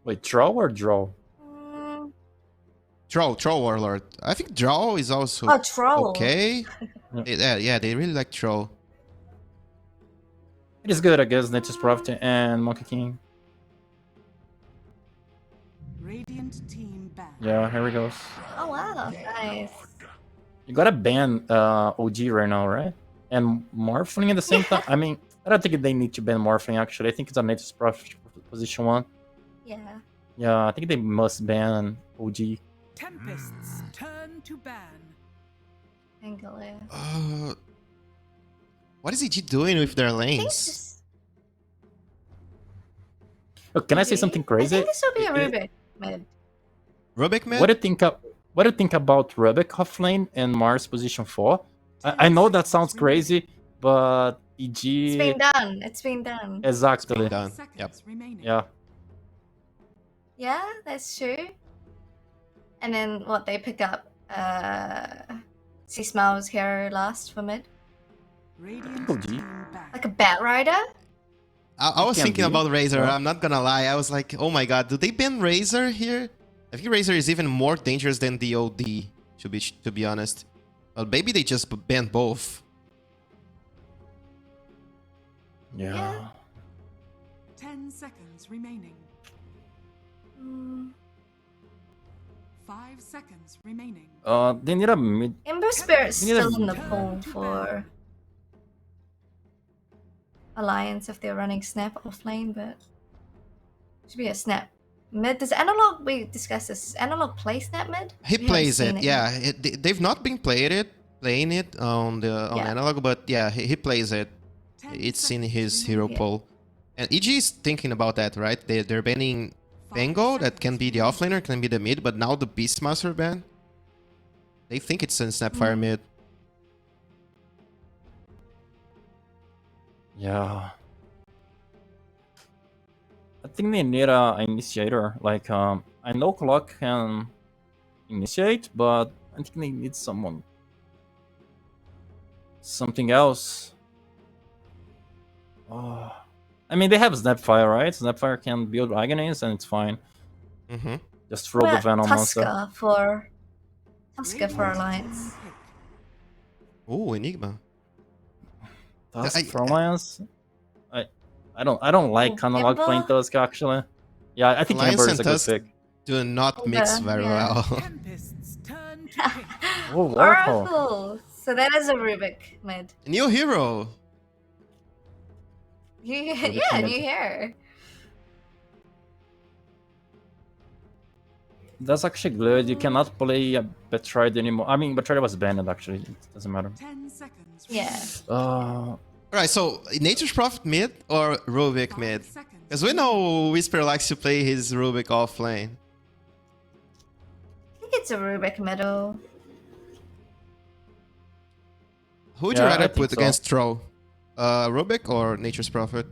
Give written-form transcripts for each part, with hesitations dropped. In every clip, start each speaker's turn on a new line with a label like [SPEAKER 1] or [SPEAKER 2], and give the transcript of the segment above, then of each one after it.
[SPEAKER 1] Wait, draw or draw?
[SPEAKER 2] Mm,
[SPEAKER 3] Troll Warlord. I think Draw is also
[SPEAKER 2] oh, troll.
[SPEAKER 3] okay. Yeah, they really like Troll.
[SPEAKER 1] It is good against Nature's Prophet and Monkey King.
[SPEAKER 4] Radiant team back.
[SPEAKER 1] Yeah, here we goes.
[SPEAKER 2] Oh wow, nice.
[SPEAKER 1] You gotta ban OG right now, right? And Morphling at the same time. I mean, I don't think they need to ban Morphling actually. I think it's a Nature's Prophet position 1.
[SPEAKER 2] Yeah.
[SPEAKER 1] Yeah, I think they must ban OG.
[SPEAKER 4] Tempests turn to ban.
[SPEAKER 2] Angular.
[SPEAKER 3] What is EG doing with their
[SPEAKER 2] I think
[SPEAKER 3] lanes?
[SPEAKER 2] this,
[SPEAKER 1] Oh, can I say something crazy?
[SPEAKER 2] I think this will be a Rubik mid.
[SPEAKER 3] Rubik mid?
[SPEAKER 1] What do you think about Rubik offlane and Mars position 4? I know that sounds crazy, but EG.
[SPEAKER 2] It's been done. It's been done.
[SPEAKER 1] Exactly.
[SPEAKER 3] Been done. Yep.
[SPEAKER 1] Yeah.
[SPEAKER 2] Yeah, that's true. And then what they pick up? C Smiles hero last for mid.
[SPEAKER 4] Radiant
[SPEAKER 1] OG.
[SPEAKER 4] team back.
[SPEAKER 2] Like a Bat Rider?
[SPEAKER 3] I was
[SPEAKER 1] can
[SPEAKER 3] thinking
[SPEAKER 1] be.
[SPEAKER 3] about Razor.
[SPEAKER 1] Yeah.
[SPEAKER 3] I'm not gonna lie. I was like, oh my god, do they ban Razor here? I think Razor is even more dangerous than the OD, to be honest. Well, maybe they just ban both.
[SPEAKER 1] Yeah.
[SPEAKER 4] 10 seconds remaining.
[SPEAKER 2] Mm.
[SPEAKER 4] 5 seconds remaining.
[SPEAKER 1] They need a mid.
[SPEAKER 2] Ember Spirit's
[SPEAKER 1] We need a-
[SPEAKER 2] still in the pool for Alliance if they're running Snap offlane, but should be a Snap mid. Does Analog, we discussed this, does Analog play Snap mid?
[SPEAKER 3] He
[SPEAKER 2] We haven't
[SPEAKER 3] plays
[SPEAKER 2] seen
[SPEAKER 3] it,
[SPEAKER 2] yet.
[SPEAKER 3] yeah. They've not been playing it on
[SPEAKER 2] Yeah.
[SPEAKER 3] Analog, but yeah, he plays it.
[SPEAKER 4] 10
[SPEAKER 3] It's in
[SPEAKER 4] seconds
[SPEAKER 3] his hero
[SPEAKER 4] remaining.
[SPEAKER 2] Yeah.
[SPEAKER 3] pool. And EG is thinking about that, right? They're banning
[SPEAKER 4] 5
[SPEAKER 3] Bengo, that can
[SPEAKER 4] seconds
[SPEAKER 3] be the
[SPEAKER 4] remaining.
[SPEAKER 3] offlaner, can be the mid, but now the Beastmaster ban. They think it's in Snapfire mid.
[SPEAKER 1] Yeah. I think they need a initiator. Like, I know Clock can initiate, but I think they need someone. Something else. Oh. I mean, they have Snapfire, right? Snapfire can build Aghanis and it's fine.
[SPEAKER 3] Mm-hmm.
[SPEAKER 1] Just throw the Venom monster.
[SPEAKER 2] Tusker for Alliance.
[SPEAKER 3] Ooh, Enigma.
[SPEAKER 1] Tusk for Alliance? I don't like Analog playing
[SPEAKER 2] Ember?
[SPEAKER 1] Tusk actually. Yeah, I think
[SPEAKER 3] Alliance
[SPEAKER 1] Ember
[SPEAKER 3] and
[SPEAKER 1] is a good
[SPEAKER 3] Tusk
[SPEAKER 1] pick.
[SPEAKER 3] do not mix
[SPEAKER 2] Ember,
[SPEAKER 3] very
[SPEAKER 2] yeah.
[SPEAKER 3] well.
[SPEAKER 4] Tempests turn to pink.
[SPEAKER 1] Oh, Oracle.
[SPEAKER 2] Oracle! So that is a Rubik mid.
[SPEAKER 3] New hero.
[SPEAKER 2] Yeah,
[SPEAKER 1] mid.
[SPEAKER 2] new hero.
[SPEAKER 1] That's actually good. You cannot play a Betrayed anymore. I mean, Betrayed was banned actually. It doesn't matter.
[SPEAKER 4] 10 seconds
[SPEAKER 2] Yeah.
[SPEAKER 3] Alright, so Nature's Prophet mid or Rubik mid? Because we know Whisper likes to play his Rubik offlane.
[SPEAKER 2] I think it's a Rubik middle.
[SPEAKER 3] Who would you
[SPEAKER 1] Yeah, I
[SPEAKER 3] rather
[SPEAKER 1] think
[SPEAKER 3] put
[SPEAKER 1] so.
[SPEAKER 3] against Troll? Rubik or Nature's Prophet?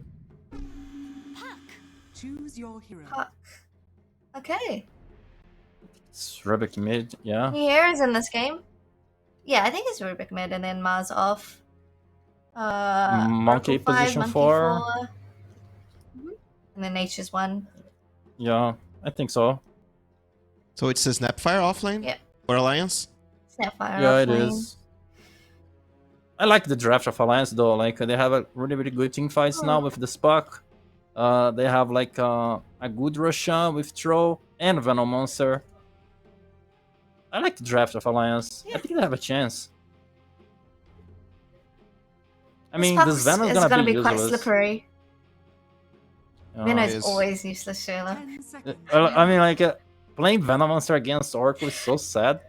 [SPEAKER 4] Choose your hero.
[SPEAKER 2] Puck. Okay.
[SPEAKER 1] It's Rubik mid, yeah.
[SPEAKER 2] New heroes in this game. Yeah, I think it's Rubik mid and then Mars off.
[SPEAKER 1] Monkey
[SPEAKER 2] Oracle 5,
[SPEAKER 1] position
[SPEAKER 2] Monkey
[SPEAKER 1] 4.
[SPEAKER 2] 4. And then Nature's 1.
[SPEAKER 1] Yeah, I think so.
[SPEAKER 3] So it's a Snapfire offlane
[SPEAKER 2] Yep.
[SPEAKER 3] for Alliance?
[SPEAKER 2] Snapfire
[SPEAKER 1] Yeah, it
[SPEAKER 2] offlane.
[SPEAKER 1] is. I like the draft of Alliance though. Like they have a really good team fights now with the Spock. They have like a good Roshan with Troll and Venom Monster. I like the draft of Alliance. I think they have a chance. I mean, this Venom is gonna be
[SPEAKER 2] quite
[SPEAKER 1] useless.
[SPEAKER 2] slippery. Venom is
[SPEAKER 3] yes.
[SPEAKER 2] always useless, Shayla.
[SPEAKER 4] 10 seconds.
[SPEAKER 1] I mean, like playing Venom Monster against Oracle is so sad.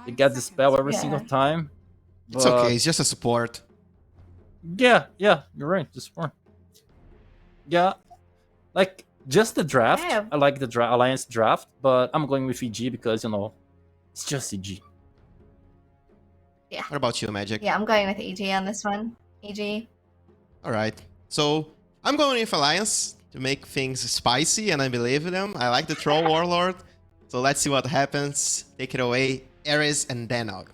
[SPEAKER 1] You get the spell every
[SPEAKER 2] Yeah.
[SPEAKER 1] single time.
[SPEAKER 3] It's
[SPEAKER 1] but-
[SPEAKER 3] okay, it's just a support.
[SPEAKER 1] Yeah, you're right. Just more. Yeah, like just the draft.
[SPEAKER 2] Yeah.
[SPEAKER 1] I like the Alliance draft, but I'm going with EG because it's just EG.
[SPEAKER 3] What about you, Magic?
[SPEAKER 2] Yeah, I'm going with EG on this one. EG.
[SPEAKER 3] Alright, so I'm going with Alliance to make things spicy, and I believe in them. I like the Troll Warlord, so let's see what happens. Take it away, Ares and Danog.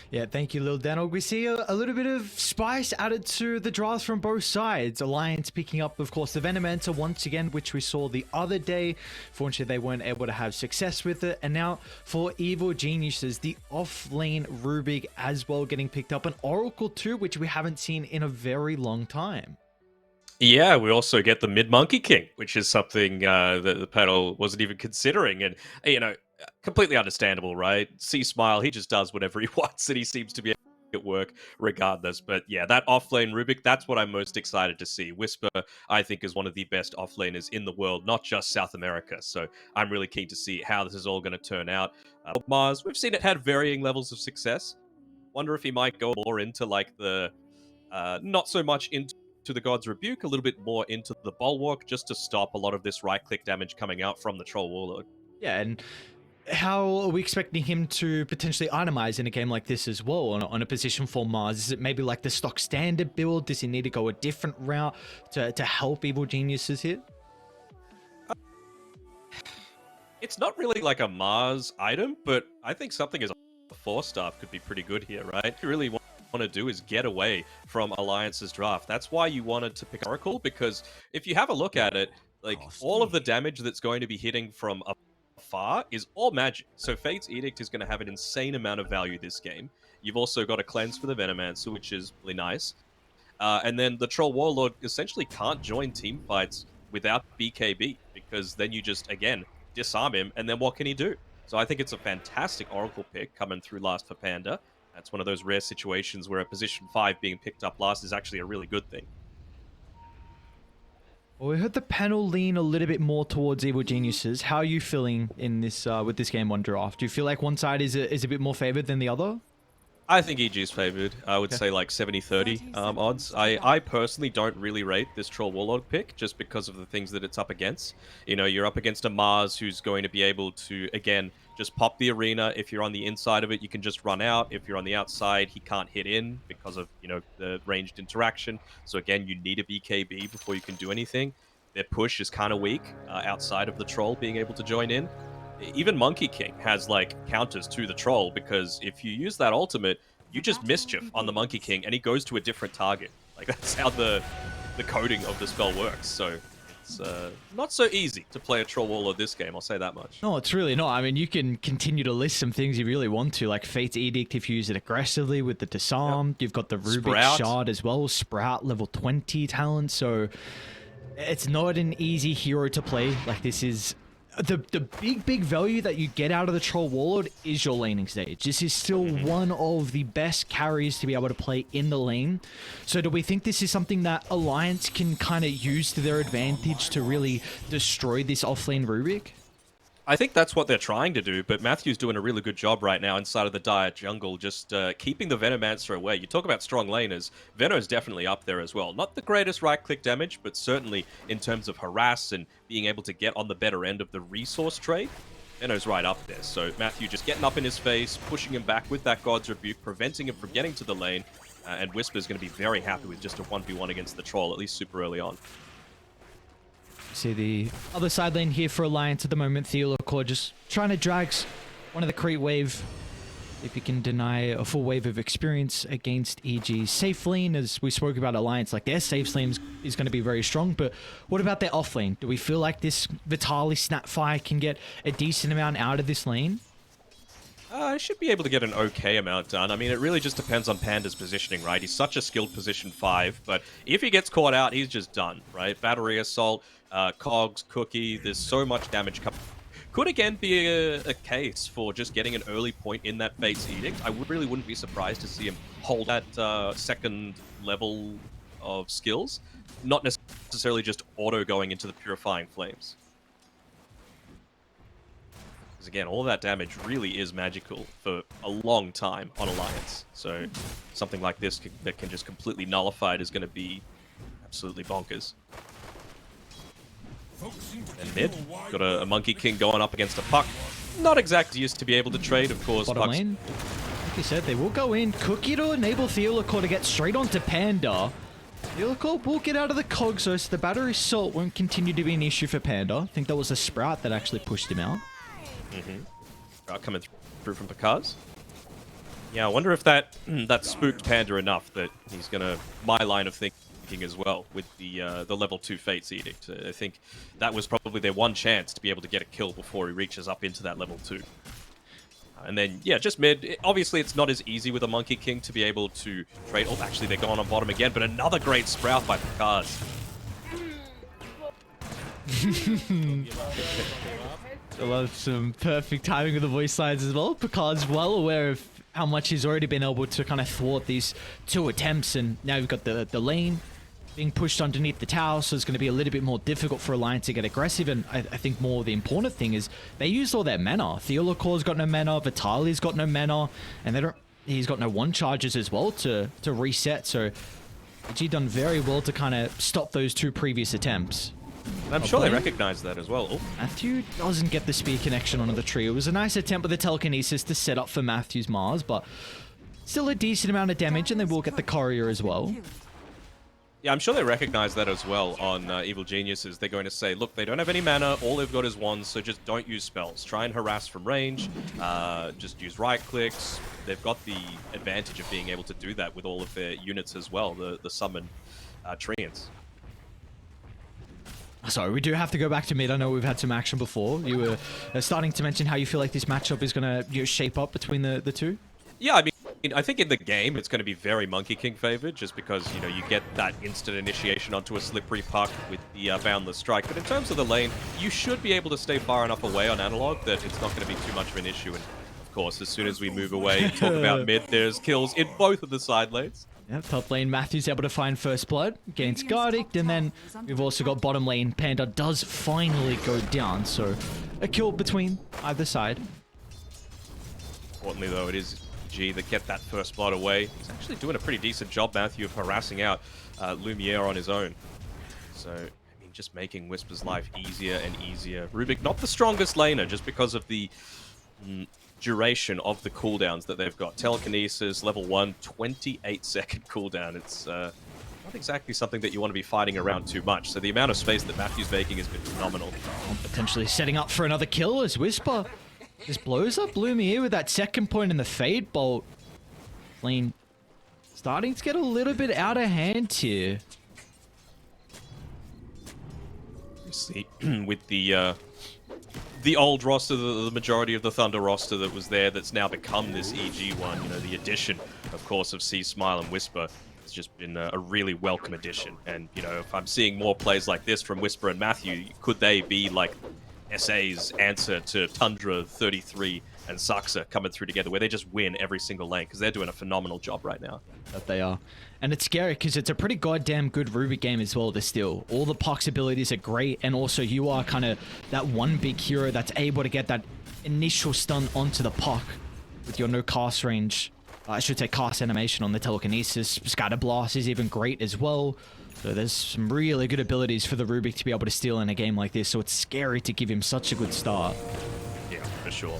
[SPEAKER 5] Yeah, thank you, Lil Danog. We see a little bit of spice added to the drafts from both sides. Alliance picking up, of course, the Venomancer once again, which we saw the other day. Fortunately, they weren't able to have success with it. And now for Evil Geniuses, the off-lane Rubik as well getting picked up. An Oracle too, which we haven't seen in a very long time.
[SPEAKER 6] Yeah, we also get the Mid Monkey King, which is something that the panel wasn't even considering. And, you know, completely understandable, right? See Smile, he just does whatever he wants and he seems to be able to make it work regardless. But yeah, that offlane Rubik, that's what I'm most excited to see. Whisper, I think, is one of the best offlaners in the world, not just South America. So I'm really keen to see how this is all going to turn out. Mars, we've seen it had varying levels of success. Wonder if he might go more into like the not so much into the God's Rebuke, a little bit more into the Bulwark, just to stop a lot of this right-click damage coming out from the Troll Warlord.
[SPEAKER 5] Yeah, and how are we expecting him to potentially itemize in a game like this as well on a position for Mars? Is it maybe like the stock standard build? Does he need to go a different route to help Evil Geniuses here?
[SPEAKER 6] It's not really like a Mars item, but I think something as a 4-staff could be pretty good here, right? You really want to do is get away from Alliance's draft. That's why you wanted to pick Oracle, because if you have a look at it, like all of the damage that's going to be hitting from afar is all magic. So Fate's Edict is going to have an insane amount of value this game. You've also got a cleanse for the Venomancer, which is really nice. And then the Troll Warlord essentially can't join team fights without BKB, because then you just, again, disarm him, and then what can he do? So I think it's a fantastic Oracle pick coming through last for Panda. That's one of those rare situations where a position 5 being picked up last is actually a really good thing.
[SPEAKER 5] Well, we heard the panel lean a little bit more towards Evil Geniuses. How are you feeling in this with this game on draft? Do you feel like one side is a bit more favored than the other?
[SPEAKER 6] I think EG is favored. I would say like 70-30 odds. I personally don't really rate this Troll Warlord pick just because of the things that it's up against. You know, you're up against a Mars who's going to be able to, again, just pop the arena. If you're on the inside of it, you can just run out. If you're on the outside, he can't hit in because of, you know, the ranged interaction. So again, you need a BKB before you can do anything. Their push is kind of weak outside of the Troll being able to join in. Even Monkey King has like counters to the Troll, because if you use that ultimate, you just mischief on the Monkey King and he goes to a different target. Like that's how the coding of the spell works. So it's not so easy to play a Troll Warlord this game, I'll say that much.
[SPEAKER 5] No, it's really not. I mean, you can continue to list some things you really want to, like Fate's Edict if you use it aggressively with the Disarm. Yep. You've got the Rubik Shard as well, Sprout level 20 talent. So it's not an easy hero to play. Like this is... The big value that you get out of the Troll Warlord is your laning stage. This is still one of the best carries to be able to play in the lane. So do we think this is something that Alliance can kind of use to their advantage to really destroy this offlane Rubik?
[SPEAKER 6] I think that's what they're trying to do, but Matthew's doing a really good job right now inside of the Dire Jungle, just keeping the Venomancer away. You talk about strong laners, Veno's definitely up there as well. Not the greatest right-click damage, but certainly in terms of harass and being able to get on the better end of the resource trade, Veno's right up there. So Matthew just getting up in his face, pushing him back with that God's Rebuke, preventing him from getting to the lane, and Whisper's going to be very happy with just a 1v1 against the Troll, at least super early on.
[SPEAKER 5] See the other side lane here for Alliance at the moment. Theolacor just trying to drag one of the Crete wave. If you can deny a full wave of experience against EG's safe lane, as we spoke about Alliance, like their safe lane is going to be very strong. But what about their off lane? Do we feel like this Vitalis Snapfire can get a decent amount out of this lane?
[SPEAKER 6] I should be able to get an okay amount done. I mean, it really just depends on Panda's positioning, right? He's such a skilled position 5, but if he gets caught out, he's just done, right? Battery Assault, Cogs, Cookie, there's so much damage coming. Could again be a case for just getting an early point in that Fate's Edict. I really wouldn't be surprised to see him hold that second level of skills, not necessarily just auto going into the Purifying Flames. Because again, all that damage really is magical for a long time on Alliance. So something like this that can just completely nullify it is going to be absolutely bonkers. And mid, got a Monkey King going up against a Puck. Not exactly used to be able to trade, of course.
[SPEAKER 5] Bottom lane, like you said, they will go in. Cookie to enable Theolacor to get straight onto Panda. Theolacor will get out of the Cogs, so the Battery Assault won't continue to be an issue for Panda. I think that was a Sprout that actually pushed him out.
[SPEAKER 6] Sprout coming through from Picard's. Yeah, I wonder if that that spooked Panda enough that he's gonna my line of thinking as well with the level 2 Fates Edict. I think that was probably their one chance to be able to get a kill before he reaches up into that level 2. And then, yeah, just mid. Obviously, it's not as easy with a Monkey King to be able to trade. Oh, actually, they're going on bottom again, but another great Sprout by Picard.
[SPEAKER 5] I love some perfect timing of the voice lines as well. Picard's well aware of how much he's already been able to kind of thwart these 2 attempts, and now you've got the lane being pushed underneath the tower, so it's going to be a little bit more difficult for Alliance to get aggressive. And I think more the important thing is they used all their mana. Theolocor's got no mana, Vitali's got no mana, and he's got no 1 charges as well to reset. So AG done very well to kind of stop those 2 previous attempts.
[SPEAKER 6] And I'm sure they recognize that as well. Oh.
[SPEAKER 5] Matthew doesn't get the spear connection onto the tree. It was a nice attempt with the telekinesis to set up for Matthew's Mars, but still a decent amount of damage, and they will get the courier as well.
[SPEAKER 6] Yeah, I'm sure they recognize that as well on Evil Geniuses. They're going to say, look, they don't have any mana, all they've got is wands, so just don't use spells. Try and harass from range, just use right clicks. They've got the advantage of being able to do that with all of their units as well, the summon treants.
[SPEAKER 5] Sorry, we do have to go back to mid. I know we've had some action before. You were starting to mention how you feel like this matchup is going to shape up between the 2.
[SPEAKER 6] Yeah, I mean, I think in the game it's going to be very Monkey King favored, just because, you know, you get that instant initiation onto a slippery puck with the Boundless Strike. But in terms of the lane, you should be able to stay far enough away on Analog that it's not going to be too much of an issue. And of course, as soon as we move away and talk about mid, there's kills in both of the side lanes.
[SPEAKER 5] Yep, top lane, Matthew's able to find first blood against Gardic, and then we've also got bottom lane. Panda does finally go down, so a kill between either side.
[SPEAKER 6] Importantly, though, it is G that get that first blood away. He's actually doing a pretty decent job, Matthew, of harassing out Lumiere on his own. So, I mean, just making Whisper's life easier and easier. Rubik, not the strongest laner, just because of the duration of the cooldowns that they've got. Telekinesis, level 1, 28-second cooldown. It's not exactly something that you want to be fighting around too much. So the amount of space that Matthew's making has been phenomenal.
[SPEAKER 5] Potentially setting up for another kill as Whisper just blows up Lumiere with that second point in the Fade Bolt. Lane starting to get a little bit out of hand here.
[SPEAKER 6] You see, with the old roster, the majority of the Thunder roster that was there, that's now become this EG one. You know, the addition, of course, of C Smile and Whisper has just been a really welcome addition. And you know, if I'm seeing more plays like this from Whisper and Matthew, could they be like SA's answer to Tundra 33 and Saxa coming through together, where they just win every single lane, because they're doing a phenomenal job right now.
[SPEAKER 5] That they are. And it's scary because it's a pretty goddamn good Rubik game as well to steal. All the Puck's abilities are great, and also you are kind of that one big hero that's able to get that initial stun onto the Puck with your no cast range. I should say cast animation on the telekinesis. Scatter Blast is even great as well. So there's some really good abilities for the Rubik to be able to steal in a game like this, so it's scary to give him such a good start.
[SPEAKER 6] Yeah, for sure.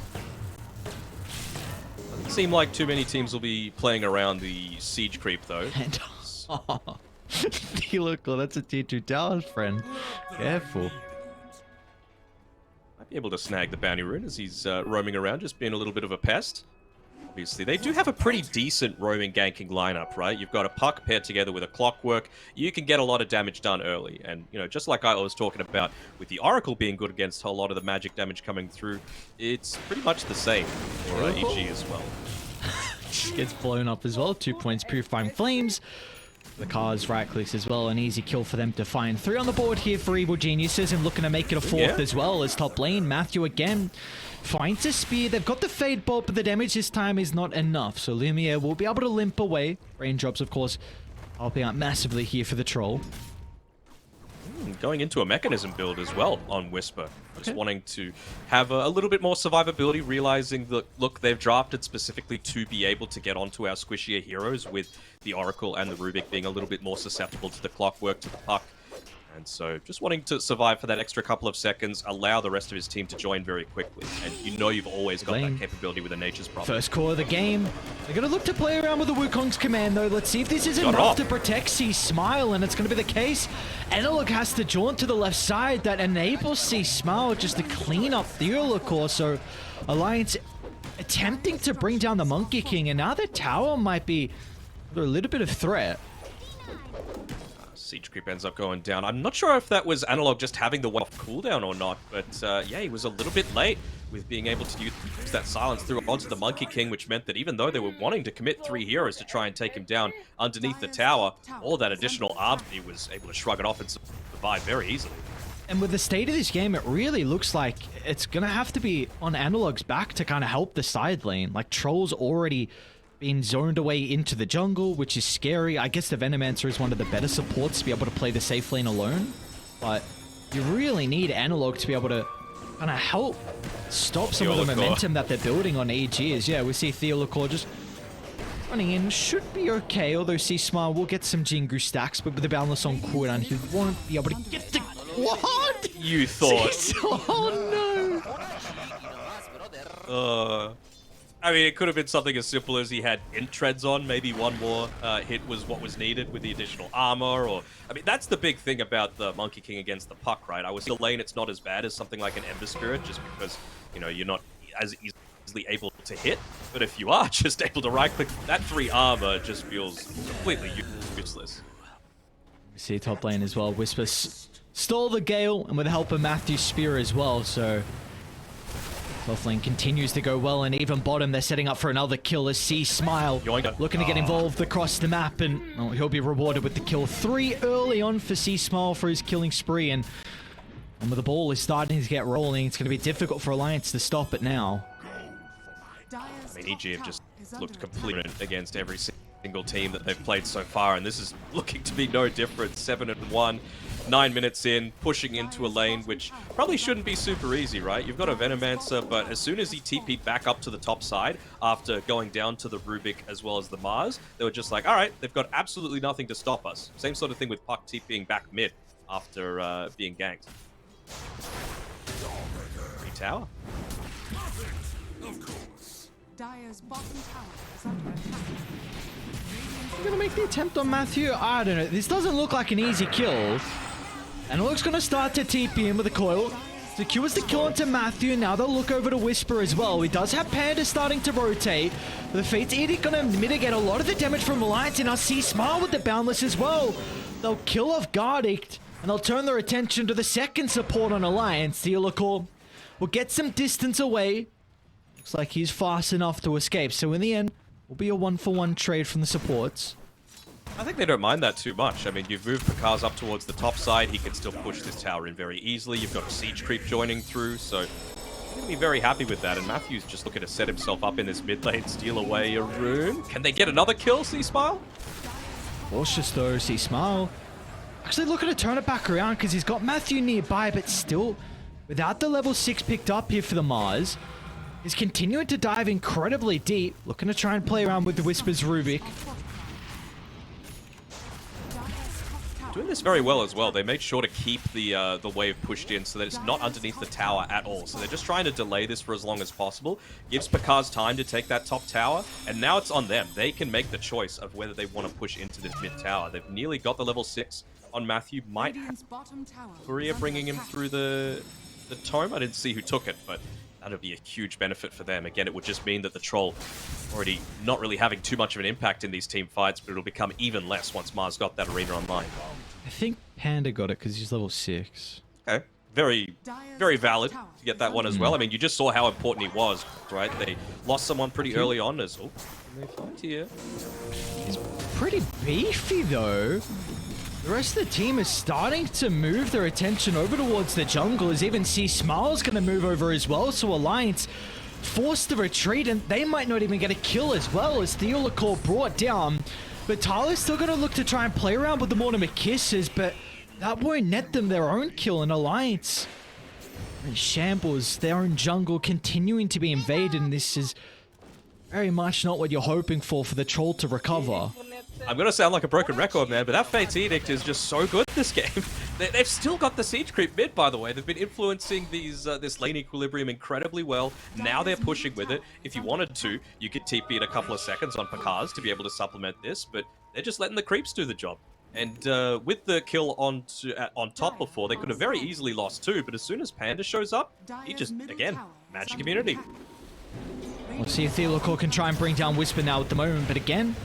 [SPEAKER 6] Doesn't seem like too many teams will be playing around the siege creep, though.
[SPEAKER 5] And, look, that's a tier 2 tower, friend. Careful.
[SPEAKER 6] Might be able to snag the bounty rune as he's roaming around, just being a little bit of a pest. Obviously, they do have a pretty decent roaming ganking lineup, right? You've got a Puck paired together with a Clockwork. You can get a lot of damage done early. And, you know, just like I was talking about with the Oracle being good against a lot of the magic damage coming through, it's pretty much the same for EG as well.
[SPEAKER 5] Gets blown up as well. 2 points, Purifying Flames. The car's right clicks as well. An easy kill for them to find. 3 on the board here for Evil Geniuses, and looking to make it a 4th as well as top lane. Matthew again finds a spear. They've got the Fade Bolt, but the damage this time is not enough. So Lumiere will be able to limp away. Raindrops, of course, helping out massively here for the troll.
[SPEAKER 6] Going into a mechanism build as well on Whisper. Just wanting to have a little bit more survivability, realizing that, look, they've drafted specifically to be able to get onto our squishier heroes, with the Oracle and the Rubik being a little bit more susceptible to the Clockwork, to the Puck. And so just wanting to survive for that extra couple of seconds, allow the rest of his team to join very quickly. And you know you've always got that capability with a Nature's Problem.
[SPEAKER 5] First core of the game. They're going to look to play around with the Wukong's command, though. Let's see if this is enough to protect C Smile, and it's going to be the case. Analog has to jaunt to the left side. That enables C Smile just to clean up Theolocor. So Alliance attempting to bring down the Monkey King, and now the tower might be under a little bit of threat.
[SPEAKER 6] Siege creep ends up going down. I'm not sure if that was Analog just having the one-off cooldown or not, but yeah, he was a little bit late with being able to use that silence through onto the Monkey King, which meant that even though they were wanting to commit 3 heroes to try and take him down underneath the tower, all that additional armor, he was able to shrug it off and survive very easily.
[SPEAKER 5] And with the state of this game, it really looks like it's going to have to be on Analog's back to kind of help the side lane. Like, Troll's already been zoned away into the jungle, which is scary. I guess the Venomancer is one of the better supports to be able to play the safe lane alone. But you really need Analog to be able to kind of help stop some of the momentum that they're building on AGs. Yeah, we see Theolacor just running in. Should be okay, although C-Smile will get some Jingu stacks, but with the Boundless on cooldown, he won't be able to get the... What?
[SPEAKER 6] You thought...
[SPEAKER 5] Oh,
[SPEAKER 6] no! I mean, it could have been something as simple as he had int treads on. Maybe one more hit was what was needed with the additional armor, or... I mean, that's the big thing about the Monkey King against the Puck, right? I was in the lane, it's not as bad as something like an Ember Spirit, just because, you know, you're not as easily able to hit. But if you are just able to right-click, that 3 armor just feels completely useless.
[SPEAKER 5] We see top lane as well. Whisper stole the Gale, and with the help of Matthew's Spear as well, so... Top lane continues to go well, and even bottom, they're setting up for another kill as C-Smile looking to get involved across the map, and he'll be rewarded with the kill. 3 early on for C-Smile for his killing spree, and with the ball is starting to get rolling, it's going to be difficult for Alliance to stop it now.
[SPEAKER 6] I mean, EG have just looked completely against every single team that they've played so far, and this is looking to be no different. 7-1. 9 minutes in, pushing into a lane, which probably shouldn't be super easy, right? You've got a Venomancer, but as soon as he TP'd back up to the top side, after going down to the Rubik as well as the Mars, they were just like, alright, they've got absolutely nothing to stop us. Same sort of thing with Puck TPing back mid after being ganked. Free tower.
[SPEAKER 4] Dire's bottom tower is under attack.
[SPEAKER 5] I'm gonna make the attempt on Matthew. I don't know. This doesn't look like an easy kill. And Luke's gonna start to TP in with a coil. Secures the kill onto Matthew. Now they'll look over to Whisper as well. He does have Panda starting to rotate. The Fate's Edict gonna mitigate a lot of the damage from Alliance, and I see Smile with the Boundless as well. They'll kill off Gardict, and they'll turn their attention to the second support on Alliance. Theolacor will get some distance away. Looks like he's fast enough to escape. So in the end, will be a 1-for-1 trade from the supports.
[SPEAKER 6] I think they don't mind that too much. I mean, you've moved Pakaz up towards the top side. He can still push this tower in very easily. You've got a siege creep joining through, so you're going to be very happy with that. And Matthew's just looking to set himself up in this mid lane, steal away a rune. Can they get another kill, C-Smile?
[SPEAKER 5] Cautious though, C-Smile. Actually looking to turn it back around because he's got Matthew nearby, but still, without the level 6 picked up here for the Mars, he's continuing to dive incredibly deep, looking to try and play around with the Whisper's Rubik.
[SPEAKER 6] Doing this very well as well. They made sure to keep the wave pushed in so that it's not underneath the tower at all. So they're just trying to delay this for as long as possible. Gives Pakaz time to take that top tower, and now it's on them. They can make the choice of whether they want to push into this mid tower. They've nearly got the level 6 on Matthew. Might have Korea bringing him through the tome. I didn't see who took it, but that'd be a huge benefit for them. Again, it would just mean that the Troll already not really having too much of an impact in these team fights, but it'll become even less once Mars got that arena online.
[SPEAKER 5] I think Panda got it because he's level 6.
[SPEAKER 6] Okay. Very, very valid to get that one as well. I mean, you just saw how important he was, right? They lost someone pretty early on as... Oh, can they fight here?
[SPEAKER 5] He's pretty beefy, though. The rest of the team is starting to move their attention over towards the jungle, as even C-Smile's going to move over as well, so Alliance forced to retreat, and they might not even get a kill as well, as Theolacor brought down. But Tyler's still going to look to try and play around with the Mortimer Kisses, but that won't net them their own kill. In Alliance in shambles, their own jungle continuing to be invaded, and this is very much not what you're hoping for the Troll to recover.
[SPEAKER 6] I'm going to sound like a broken record, man, but that Fate's Edict is just so good this game. They've still got the siege creep mid, by the way. They've been influencing this lane equilibrium incredibly well. Now they're pushing with it. If you wanted to, you could TP in a couple of seconds on Pakaz to be able to supplement this, but they're just letting the creeps do the job. And with the kill on top before, they could have very easily lost too, but as soon as Panda shows up, he just, again, magic immunity.
[SPEAKER 5] Let's see if Theolocor can try and bring down Whisper now at the moment, but again,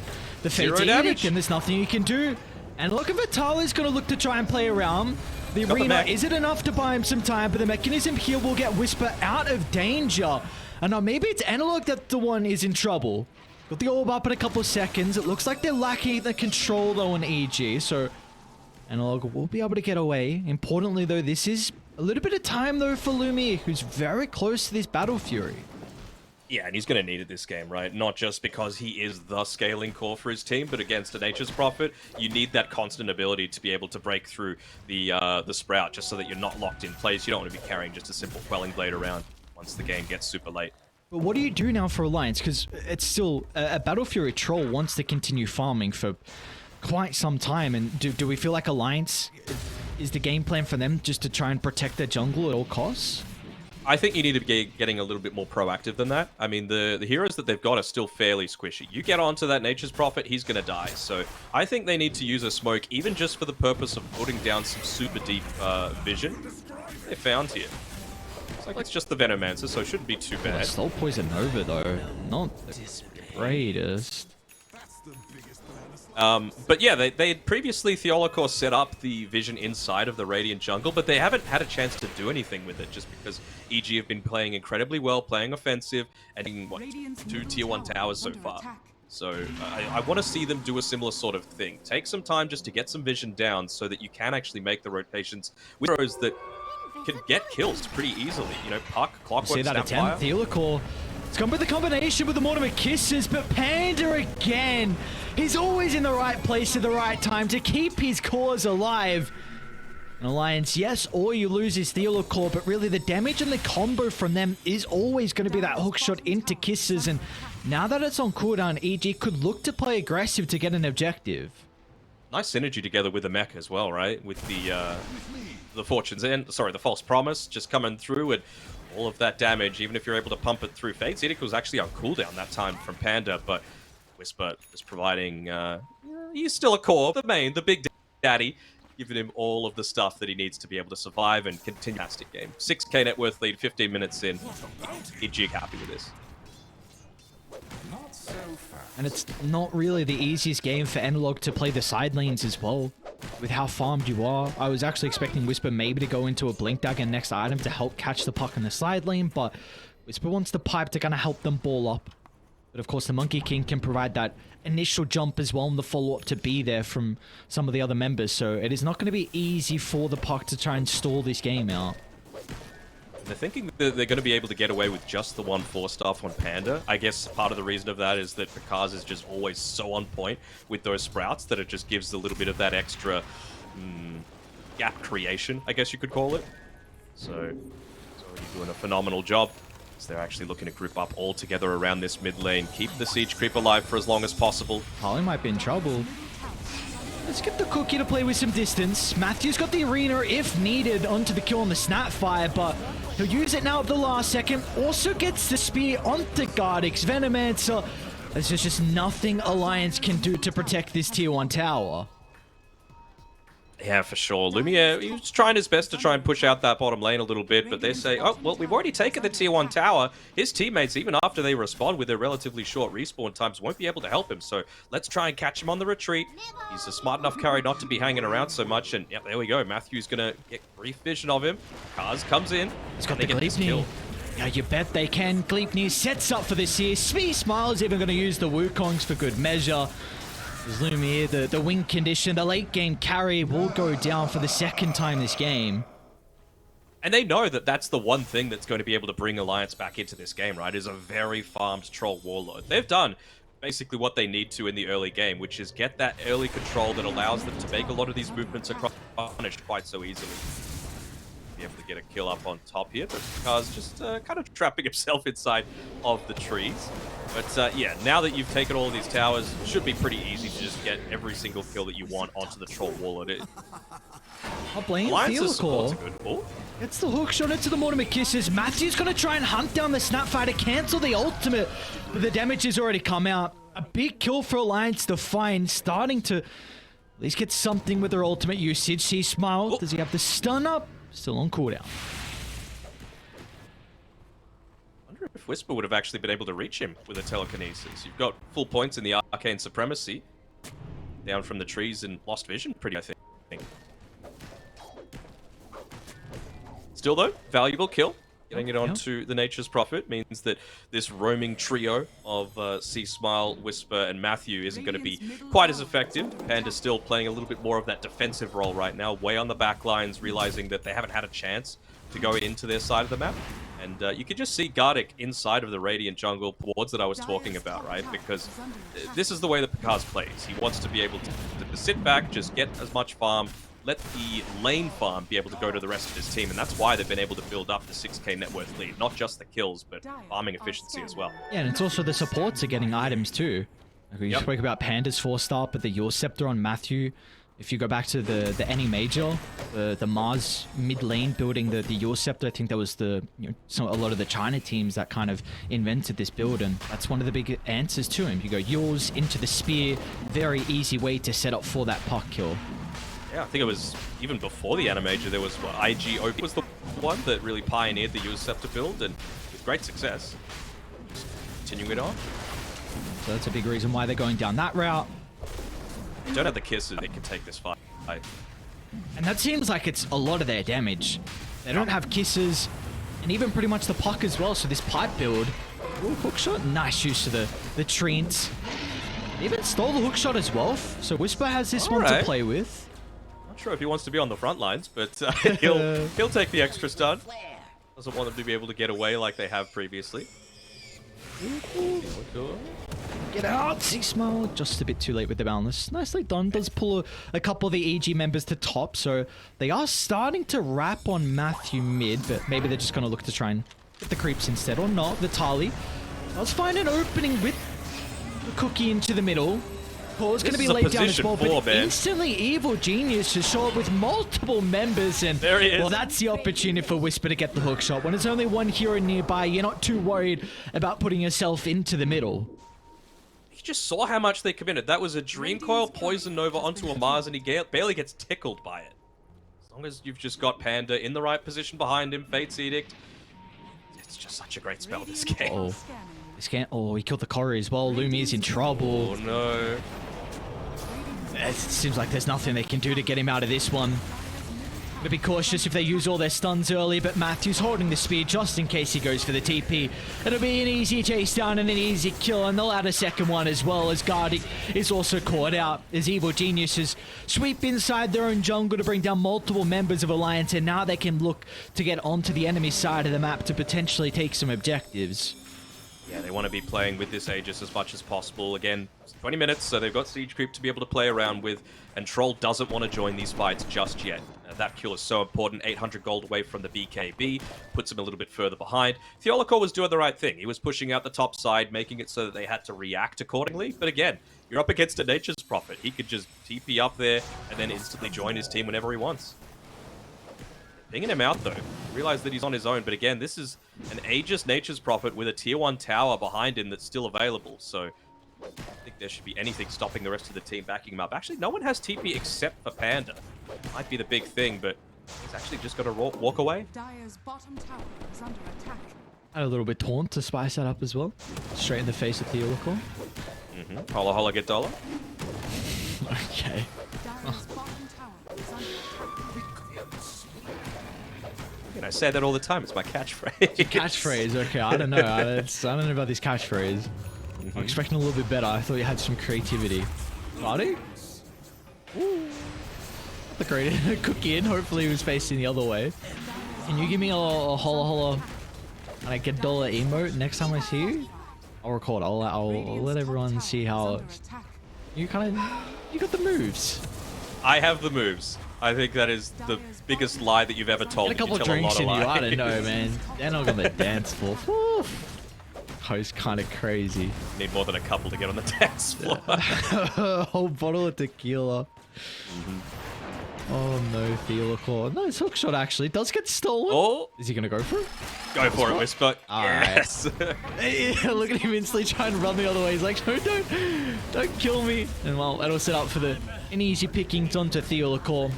[SPEAKER 5] the Fate's
[SPEAKER 6] Zero damage.
[SPEAKER 5] Edict, and there's nothing you can do. And look, if Vitala's going to look to try and play around. The
[SPEAKER 6] Got the
[SPEAKER 5] arena,
[SPEAKER 6] mech.
[SPEAKER 5] is it enough to buy him some time? But the mechanism here will get Whisper out of danger. And now maybe it's Analog that the one is in trouble. Got the orb up in a couple of seconds. It looks like they're lacking the control though on EG, so Analog will be able to get away. Importantly though, this is a little bit of time though for Lumiere, who's very close to this Battle Fury.
[SPEAKER 6] Yeah, and he's going to need it this game, right? Not just because he is the scaling core for his team, but against a Nature's Prophet, you need that constant ability to be able to break through the Sprout, just so that you're not locked in place. You don't want to be carrying just a simple Quelling Blade around once the game gets super late.
[SPEAKER 5] But what do you do now for Alliance? Because it's still a Battle Fury troll wants to continue farming for quite some time. And do we feel like Alliance is the game plan for them just to try and protect their jungle at all costs?
[SPEAKER 6] I think you need to be getting a little bit more proactive than that. I mean, the heroes that they've got are still fairly squishy. You get onto that Nature's Prophet, he's going to die. So I think they need to use a smoke, even just for the purpose of putting down some super deep vision. They found here. It's like it's just the Venomancer, so it shouldn't be too bad.
[SPEAKER 5] Soul Poison Nova, though, not the greatest.
[SPEAKER 6] But yeah, they had previously, Theolocor set up the vision inside of the Radiant jungle, but they haven't had a chance to do anything with it just because EG have been playing incredibly well, playing offensive, and getting, what, 2 tier 1 towers so far. So I want to see them do a similar sort of thing. Take some time just to get some vision down so that you can actually make the rotations with heroes that can get kills pretty easily. You know, Puck, Clockwork,
[SPEAKER 5] See that
[SPEAKER 6] Snapfire.
[SPEAKER 5] attempt, Theolocor. It's come with the combination with the Mortimer Kisses, but Panda again. He's always in the right place at the right time to keep his cause alive. An Alliance, yes, or you lose his Theolocor, but really the damage and the combo from them is always going to be that hook shot into Kisses. And now that it's on cooldown, EG could look to play aggressive to get an objective.
[SPEAKER 6] Nice synergy together with the mech as well, right? With the Fortune's End, sorry, the False Promise just coming through and all of that damage, even if you're able to pump it through. Fate's Edict was actually on cooldown that time from Panda, but Whisper is providing, he's still a core, the big daddy, giving him all of the stuff that he needs to be able to survive and continue. Fantastic game. 6k net worth lead, 15 minutes in. EG happy with this.
[SPEAKER 5] And it's not really the easiest game for Analog to play the side lanes as well. With how farmed you are, I was actually expecting Whisper maybe to go into a Blink Dagger next item to help catch the puck in the side lane, but Whisper wants the pipe to kind of help them ball up. But of course the Monkey King can provide that initial jump as well and the follow-up to be there from some of the other members, so it is not going to be easy for the puck to try and stall this game out.
[SPEAKER 6] They're thinking that they're going to be able to get away with just the 1-4 stuff on Panda. I guess part of the reason of that is that Picard is just always so on point with those sprouts that it just gives a little bit of that extra gap creation, I guess you could call it. So he's already doing a phenomenal job. So they're actually looking to group up all together around this mid lane, keep the siege creep alive for as long as possible.
[SPEAKER 5] Harley might be in trouble. Let's get the Cookie to play with some distance. Matthew's got the arena, if needed, onto the kill on the Snapfire, but he'll use it now at the last second. Also gets the spear onto Gardix. Venomancer. There's just nothing Alliance can do to protect this tier 1 tower.
[SPEAKER 6] Yeah, for sure. Lumiere, he was trying his best to try and push out that bottom lane a little bit, but they say, oh, well, we've already taken the tier 1 tower. His teammates, even after they respond with their relatively short respawn times, won't be able to help him, so let's try and catch him on the retreat. He's a smart enough carry not to be hanging around so much, and yeah, there we go. Matthew's gonna get brief vision of him. Kaz comes in.
[SPEAKER 5] He's got the Gleipnir. Yeah, you bet they can. Gleipnir sets up for this here. Smee Smile's even going to use the Wukongs for good measure. Lumiere, the win condition, the late game carry will go down for the second time this game.
[SPEAKER 6] And they know that that's the one thing that's going to be able to bring Alliance back into this game, right? Is a very farmed Troll Warlord. They've done basically what they need to in the early game, which is get that early control that allows them to make a lot of these movements across punished quite so easily. Be able to get a kill up on top here, but Kaz just kind of trapping himself inside of the trees. But yeah, now that you've taken all of these towers, it should be pretty easy to just get every single kill that you want onto the Troll Warlord.
[SPEAKER 5] I'll blame
[SPEAKER 6] Alliance's support's a
[SPEAKER 5] Theolocor.
[SPEAKER 6] good pull.
[SPEAKER 5] It's the hook shot into the Mortimer Kisses. Matthew's going to try and hunt down the Snapfire to cancel the ultimate, but the damage has already come out. A big kill for Alliance to find, starting to at least get something with their ultimate usage. See Smile, does he have the stun up? Still on cooldown.
[SPEAKER 6] I wonder if Whisper would have actually been able to reach him with a telekinesis. You've got full points in the Arcane Supremacy. Down from the trees and lost vision pretty, I think. Still though, valuable kill. Getting it onto the Nature's Prophet means that this roaming trio of Sea Smile, Whisper, and Matthew isn't going to be quite as effective. Panda's still playing a little bit more of that defensive role right now, way on the back lines, realizing that they haven't had a chance to go into their side of the map. And you can just see Gardic inside of the Radiant jungle wards that I was talking about, right? Because this is the way that Picard's plays. He wants to be able to sit back, just get as much farm, let the lane farm be able to go to the rest of his team, and that's why they've been able to build up the 6k net worth lead. Not just the kills, but farming efficiency as well.
[SPEAKER 5] Yeah, and it's also the supports are getting items too. Like we spoke about Panda's 4-star, but the Your Scepter on Matthew. If you go back to the Any Major, the Mars mid lane building the Your Scepter, I think that was a lot of the China teams that kind of invented this build, and that's one of the big answers to him. You go yours into the spear, very easy way to set up for that puck kill.
[SPEAKER 6] Yeah, I think it was even before the Animajor, there was IG Oak was the one that really pioneered the Your Scepter build, and with great success. Just continuing it on.
[SPEAKER 5] So that's a big reason why they're going down that route.
[SPEAKER 6] They don't have the kisses, they can take this fight.
[SPEAKER 5] And that seems like it's a lot of their damage. They don't have kisses, and even pretty much the puck as well, so this pipe build. Ooh, hookshot, nice use of the treants. Even stole the hookshot as well, so Whisper has this one to play with.
[SPEAKER 6] Not sure if he wants to be on the front lines, but he'll take the extra stun. Doesn't want them to be able to get away like they have previously.
[SPEAKER 5] Get out, Sea Smile. Just a bit too late with the boundless. Nicely done. Does pull a couple of the EG members to top, so they are starting to wrap on Matthew mid, but maybe they're just going to look to try and get the creeps instead, or not. Vitali does find an opening with the cookie into the middle. Core's going to be laid down as well, but instantly Evil Genius to show up with multiple members, and
[SPEAKER 6] there he is.
[SPEAKER 5] Well, that's the opportunity for Whisper to get the hook shot. When there's only one hero nearby, you're not too worried about putting yourself into the middle.
[SPEAKER 6] You just saw how much they committed. That was a Dream Coil Poison Nova onto a Mars, and he barely gets tickled by it. As long as you've just got Panda in the right position behind him, Fate's Edict. It's just such a great spell, this game.
[SPEAKER 5] Oh, he killed the Cory as well. Lumi's in trouble.
[SPEAKER 6] Oh no.
[SPEAKER 5] It seems like there's nothing they can do to get him out of this one. Gonna be cautious if they use all their stuns early, but Matthew's holding the speed just in case he goes for the TP. It'll be an easy chase down and an easy kill, and they'll add a second one as well, as Gardic is also caught out as Evil Geniuses sweep inside their own jungle to bring down multiple members of Alliance, and now they can look to get onto the enemy side of the map to potentially take some objectives.
[SPEAKER 6] Yeah, they want to be playing with this Aegis as much as possible. Again, it's 20 minutes, so they've got Siege Creep to be able to play around with, and Troll doesn't want to join these fights just yet. That kill is so important, 800 gold away from the BKB, puts him a little bit further behind. Theolicor was doing the right thing. He was pushing out the top side, making it so that they had to react accordingly. But again, you're up against a Nature's Prophet. He could just TP up there and then instantly join his team whenever he wants. Pinging him out though. Realize that he's on his own, but again, this is an Aegis Nature's Prophet with a tier 1 tower behind him that's still available, so I don't think there should be anything stopping the rest of the team backing him up. Actually, no one has TP except for Panda. Might be the big thing, but he's actually just got to walk away.
[SPEAKER 4] Dire's bottom tower is under attack.
[SPEAKER 5] Add a little bit taunt to spice that up as well. Straight in the face of Theolicor.
[SPEAKER 6] Holla holla get dollar.
[SPEAKER 5] Okay.
[SPEAKER 4] Dire's bottom tower is under attack.
[SPEAKER 6] I say that all the time. It's my catchphrase.
[SPEAKER 5] Catchphrase, okay. I don't know. I don't know about this catchphrase. I'm expecting a little bit better. I thought you had some creativity. Party? The great cookie in. Hopefully he was facing the other way. Can you give me a holla holla and I get dollar emote next time I see you? I'll record. I'll let everyone see how you got the moves.
[SPEAKER 6] I have the moves. I think that is the biggest lie that you've ever told.
[SPEAKER 5] Get a couple of drinks in you. I don't know, man. They're not on the dance floor. Host kind of crazy.
[SPEAKER 6] Need more than a couple to get on the dance floor.
[SPEAKER 5] A whole bottle of tequila. Oh no, Theolicor. Nice hook shot actually. Does get stolen.
[SPEAKER 6] Oh,
[SPEAKER 5] is he gonna go for it?
[SPEAKER 6] Go for it, Whisper. Yes.
[SPEAKER 5] Yeah, look at him instantly trying to run the other way. He's like, no, don't kill me. And well, that'll set up for an easy pickings onto Theolicor.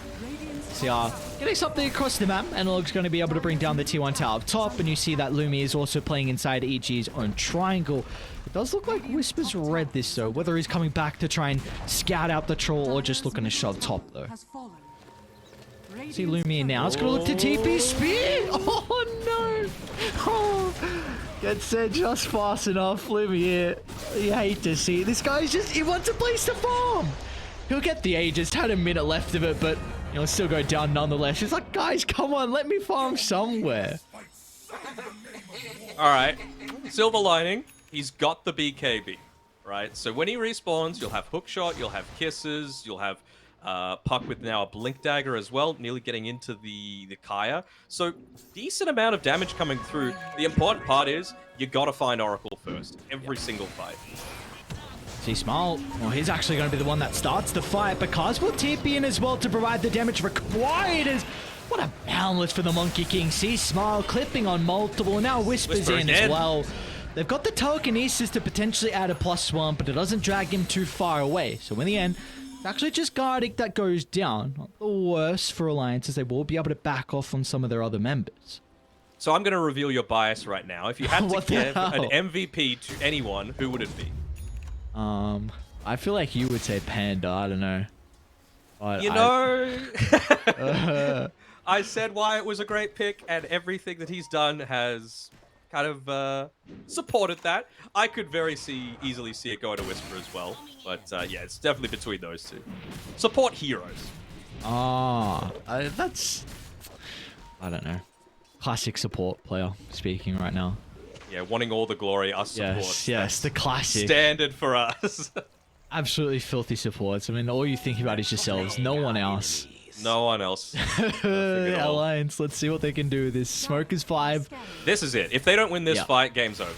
[SPEAKER 5] So getting something across the map. Analog's going to be able to bring down the Tier 1 tower up top. And you see that Lumi is also playing inside EG's own triangle. It does look like Whisper's read this though. Whether he's coming back to try and scout out the troll or just looking to shove top though.
[SPEAKER 4] Has fallen.
[SPEAKER 5] See Lumia now. It's going to look to TP speed. Oh no. Oh. Gets there just fast enough. Lumia. You hate to see it. This guy's just, he wants a place to farm. He'll get the Aegis. Had a minute left of it, but he'll still go down nonetheless. He's like, guys, come on. Let me farm somewhere.
[SPEAKER 6] All right. Silver lining. He's got the BKB, right? So when he respawns, you'll have hookshot, you'll have kisses, you'll have Puck with now a blink dagger as well, nearly getting into the Kaya. So decent amount of damage coming through. The important part is you gotta find Oracle first, every single fight.
[SPEAKER 5] See Smile, well, he's actually going to be the one that starts the fight, but Kaz will TP in as well to provide the damage required. What a boundless for the Monkey King. See Smile clipping on multiple, now Whispers in as well. They've got the telekinesis to potentially add a +1, but it doesn't drag him too far away. So in the end, it's actually just Gardic that goes down. Not the worst for Alliance, as they will be able to back off on some of their other members.
[SPEAKER 6] So I'm going to reveal your bias right now. If you had to give an MVP to anyone, who would it be?
[SPEAKER 5] I feel like you would say Panda, I don't know. But
[SPEAKER 6] you know, I said why it was a great pick, and everything that he's done has kind of supported that. I could easily see it go to Whisper as well, but yeah, it's definitely between those two. Support heroes.
[SPEAKER 5] That's, I don't know. Classic support player speaking right now.
[SPEAKER 6] Yeah, wanting all the glory, us support.
[SPEAKER 5] Yes, the classic.
[SPEAKER 6] Standard for us.
[SPEAKER 5] Absolutely filthy supports. I mean, all you think about is yourselves, no one else.
[SPEAKER 6] No one else.
[SPEAKER 5] Alliance, let's see what they can do. This smoke is 5.
[SPEAKER 6] This is it. If they don't win this fight, game's over.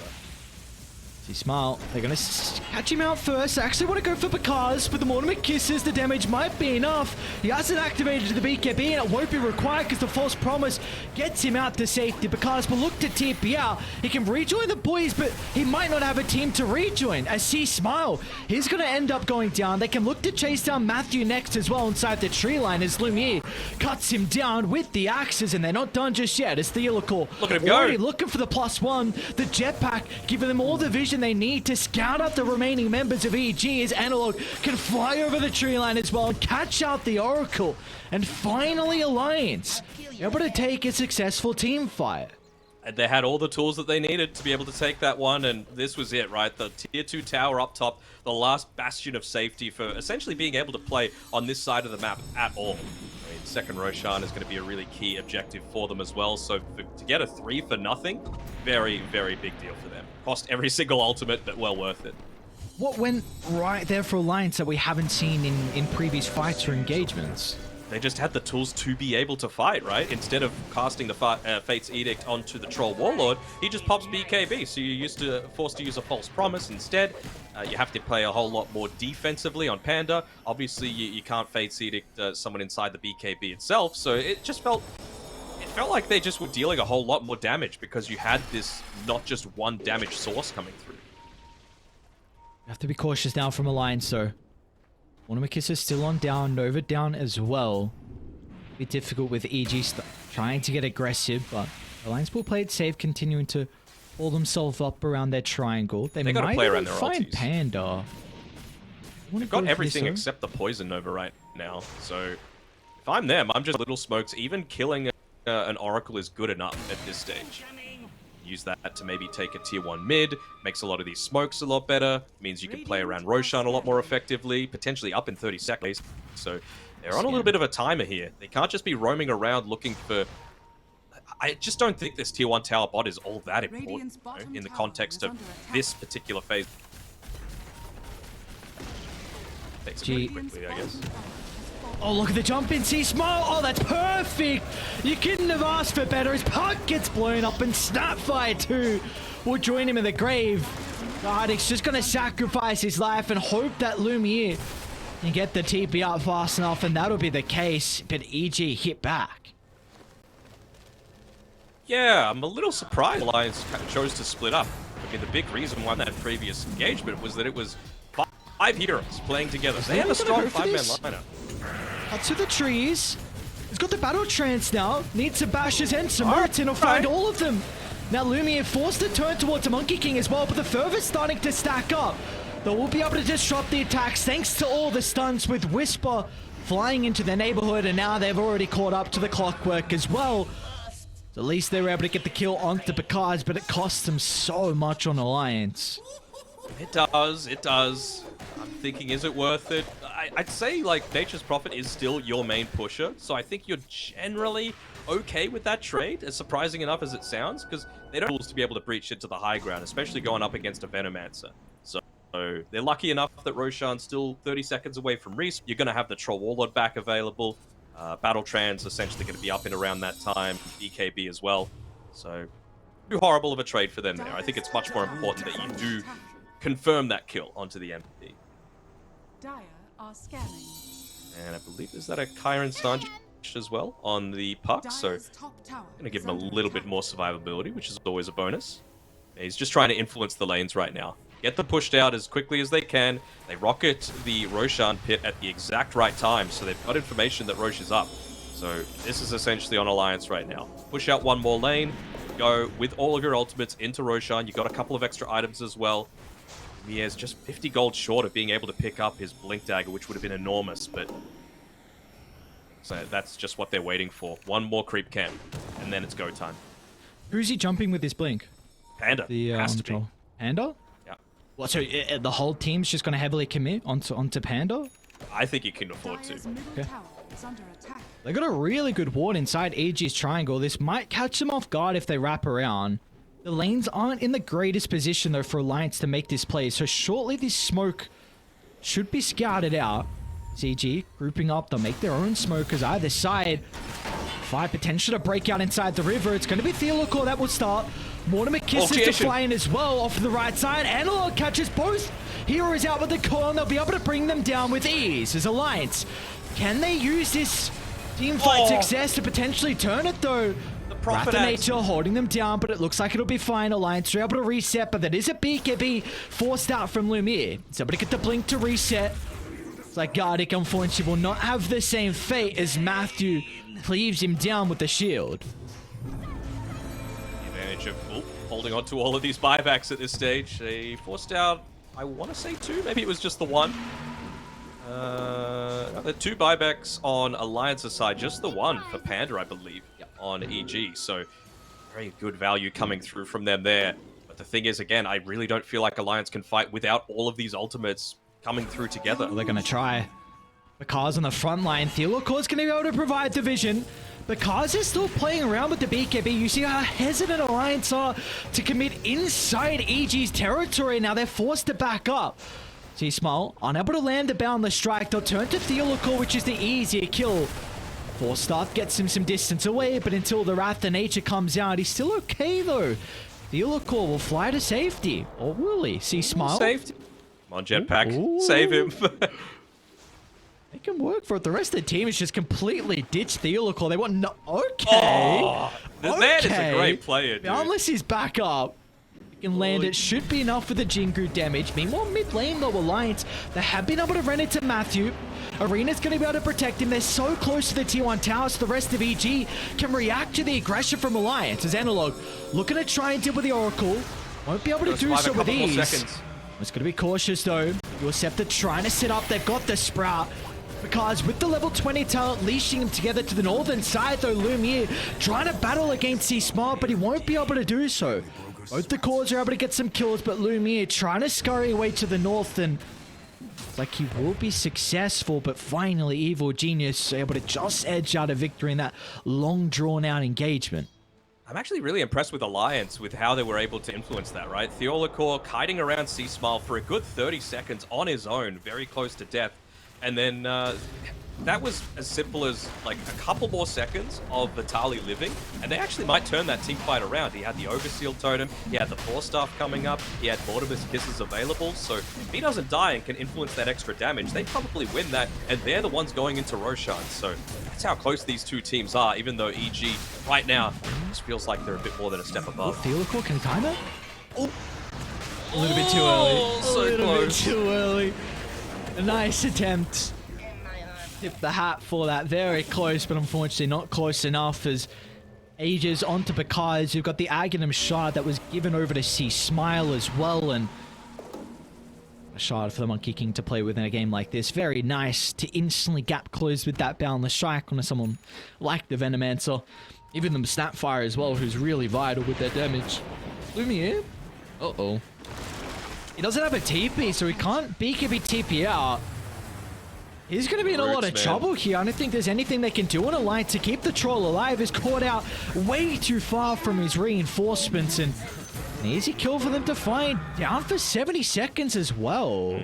[SPEAKER 5] See Smile, they're going to catch him out first. I actually want to go for Bakaz, but the Mortimer kisses, the damage might be enough. He hasn't activated the BKB, and it won't be required because the false promise gets him out to safety. Bakaz will look to TP out. He can rejoin the boys, but he might not have a team to rejoin. As see Smile, he's going to end up going down. They can look to chase down Matthew next as well inside the tree line as Lumiere cuts him down with the axes, and they're not done just yet. As Theolocal
[SPEAKER 6] look at him
[SPEAKER 5] already
[SPEAKER 6] go.
[SPEAKER 5] Looking for the +1. The jetpack giving them all the vision they need to scout out the remaining members of EG as Analog can fly over the tree line as well and catch out the Oracle. And finally Alliance able to take a successful team fight.
[SPEAKER 6] And they had all the tools that they needed to be able to take that one, and this was it, right? The tier 2 tower up top, the last bastion of safety for essentially being able to play on this side of the map at all. I mean, second Roshan is going to be a really key objective for them as well, so to get a 3 for nothing, very, very big deal for them. Cost every single ultimate, but well worth it.
[SPEAKER 5] What went right there for Alliance that we haven't seen in previous fights or engagements?
[SPEAKER 6] They just had the tools to be able to fight, right? Instead of casting the Fate's Edict onto the Troll Warlord, he just pops BKB, so you're forced to use a False Promise instead. You have to play a whole lot more defensively on Panda. Obviously, you can't Fate's Edict someone inside the BKB itself, so it just felt like they just were dealing a whole lot more damage because you had this not just one damage source coming through.
[SPEAKER 5] You have to be cautious now from Alliance though. Wanamakiss is still on down, Nova down as well. Be difficult with EG trying to get aggressive, but Alliance will play it safe, continuing to pull themselves up around their triangle. They
[SPEAKER 6] gotta
[SPEAKER 5] might
[SPEAKER 6] play
[SPEAKER 5] even
[SPEAKER 6] around their
[SPEAKER 5] find
[SPEAKER 6] ultis.
[SPEAKER 5] Panda.
[SPEAKER 6] They've got everything except the Poison Nova right now, so if I'm them, I'm just little smokes. Even killing an Oracle is good enough at this stage. Use that to maybe take a tier 1 mid, makes a lot of these smokes a lot better, means you can play around Roshan a lot more effectively, potentially up in 30 seconds. So they're on a little bit of a timer here. They can't just be roaming around looking for... I just don't think this tier 1 tower bot is all that important, you know, in the context of this particular phase. Takes it pretty quickly, I guess.
[SPEAKER 5] Oh, look at the jump in, see Smile. Oh, that's perfect. You couldn't have asked for better as Puck gets blown up and Snapfire too will join him in the grave. Gardic's just going to sacrifice his life and hope that Lumiere can get the TP out fast enough, and that'll be the case, but EG hit back.
[SPEAKER 6] Yeah, I'm a little surprised Alliance chose to split up. I mean, the big reason why that previous engagement was that it was 5 heroes playing together. They had a strong 5-man lineup.
[SPEAKER 5] Cut to the trees. He's got the battle trance now. Needs to bash his head. Samaritan will find all of them. Now Lumiere forced to turn towards the Monkey King as well, but the fervor's starting to stack up. They will be able to disrupt the attacks thanks to all the stuns with Whisper flying into their neighborhood, and now they've already caught up to the Clockwork as well. So at least they were able to get the kill onto Picard, but it cost them so much on Alliance.
[SPEAKER 6] It does, it does. I'm thinking, is it worth it? I'd say, like, Nature's Prophet is still your main pusher, so I think you're generally okay with that trade, as surprising enough as it sounds, because they don't have tools to be able to breach into the high ground, especially going up against a Venomancer. So they're lucky enough that Roshan's still 30 seconds away from respawn. You're going to have the Troll Warlord back available. Battle Trans essentially going to be up and around that time. BKB as well. So, too horrible of a trade for them there. I think it's much more important that you do confirm that kill onto the MVP.
[SPEAKER 4] Dire are scanning.
[SPEAKER 6] And I believe, is that a Chiron Stun as well on the puck? So,
[SPEAKER 4] Dire's top tower
[SPEAKER 6] going to give
[SPEAKER 4] is
[SPEAKER 6] him a
[SPEAKER 4] under
[SPEAKER 6] little
[SPEAKER 4] attack.
[SPEAKER 6] bit more survivability, which is always a bonus. He's just trying to influence the lanes right now. Get them pushed out as quickly as they can. They rocket the Roshan pit at the exact right time, so they've got information that Rosh is up. So this is essentially on Alliance right now. Push out one more lane, go with all of your ultimates into Roshan. You've got a couple of extra items as well. Mier's just 50 gold short of being able to pick up his Blink Dagger, which would have been enormous, but so that's just what they're waiting for. One more creep camp, and then it's go time.
[SPEAKER 5] Who's he jumping with his blink?
[SPEAKER 6] Panda has to be.
[SPEAKER 5] Troll. Panda?
[SPEAKER 6] Yeah.
[SPEAKER 5] What, so the whole team's just going to heavily commit onto Panda?
[SPEAKER 6] I think you can afford to.
[SPEAKER 4] Dire's middle
[SPEAKER 5] Okay.
[SPEAKER 4] tower is under attack.
[SPEAKER 5] They got a really good ward inside EG's triangle. This might catch them off guard if they wrap around. The lanes aren't in the greatest position, though, for Alliance to make this play. So shortly, this smoke should be scouted out. CG grouping up. They'll make their own smokers either side. Fire potential to break out inside the river. It's going to be Theolocor that will start. Mortimer kisses to
[SPEAKER 6] Altercation.
[SPEAKER 5] fly in as well off the right side. Analog catches both heroes out with the coil, and they'll be able to bring them down with ease as Alliance. Can they use this team fight success to potentially turn it, though?
[SPEAKER 6] Prophet
[SPEAKER 5] Wrath of
[SPEAKER 6] Axe.
[SPEAKER 5] Nature holding them down, but it looks like it'll be fine. Alliance are able to reset, but that is a BKB forced out from Lumiere. He's able to get the blink to reset. It's like Gardic, unfortunately, will not have the same fate as Matthew cleaves him down with the shield.
[SPEAKER 6] The advantage of holding on to all of these buybacks at this stage. They forced out, I want to say 2, maybe it was just the 1. The 2 buybacks on Alliance's side, just the 1 for Panda, I believe, on EG. So very good value coming through from them there. But the thing is, again, I really don't feel like Alliance can fight without all of these ultimates coming through together.
[SPEAKER 5] Well, they're going to try. Bakaz on the front line. Theolocor's going to be able to provide the vision. Bakaz is still playing around with the BKB. You see how hesitant Alliance are to commit inside EG's territory. Now they're forced to back up. See Smile, unable to land the boundless strike. They'll turn to Theolocor, which is the easier kill. Forstaff gets him some distance away, but until the Wrath of Nature comes out, he's still okay though. Theolocor will fly to safety. Or will he? See Smile?
[SPEAKER 6] Saved. Come on, Jetpack.
[SPEAKER 5] Ooh.
[SPEAKER 6] Save him.
[SPEAKER 5] They can work for it. The rest of the team is just completely ditched Theolocor. They want no... Okay.
[SPEAKER 6] Oh, that is a great player, dude.
[SPEAKER 5] Unless he's back up. He can land it. Should be enough for the Jingu damage. Meanwhile, mid lane, though, Alliance, they have been able to run into Matthew. Arena's going to be able to protect him. They're so close to the T1 tower, so the rest of EG can react to the aggression from Alliance. As Analog looking to try and deal with the Oracle. Won't be able to do so with ease. It's going to be cautious, though. Your Scepter trying to set up. They've got the Sprout. Because with the level 20 talent leashing him together to the northern side, though, Lumiere trying to battle against C-Smart, but he won't be able to do so. Both the cores are able to get some kills, but Lumiere trying to scurry away to the north, and it's like he will be successful, but finally Evil Genius able to just edge out a victory in that long drawn-out engagement.
[SPEAKER 6] I'm actually really impressed with Alliance with how they were able to influence that, right? Theolocor kiting around C-Smile for a good 30 seconds on his own, very close to death. And then that was as simple as like a couple more seconds of Vitali living, and they actually might turn that team fight around. He had the Overseal Totem, he had the Force Staff coming up, he had Mortimer's Kisses available, so if he doesn't die and can influence that extra damage, they probably win that, and they're the ones going into Roshan. So that's how close these two teams are, even though EG right now just feels like they're a bit more than a step above.
[SPEAKER 5] Theolocor can time it? Oh. A little bit too early.
[SPEAKER 6] So
[SPEAKER 5] a little
[SPEAKER 6] close.
[SPEAKER 5] bit too early. A nice attempt. tip the hat for that. Very close, but unfortunately not close enough as Aegis onto Bakaz. You've got the Aghanim shard that was given over to see Smile as well, and a shard for the Monkey King to play with in a game like this. Very nice to instantly gap close with that boundless strike on someone like the Venomancer. Even the Snapfire as well, who's really vital with their damage. Lumiere? Uh-oh. He doesn't have a TP, so he can't BKB TP out. He's going to be in a lot of trouble here. I don't think there's anything they can do on Alliance to keep the troll alive. He's caught out way too far from his reinforcements, and an easy kill for them to find. Down for 70 seconds as well.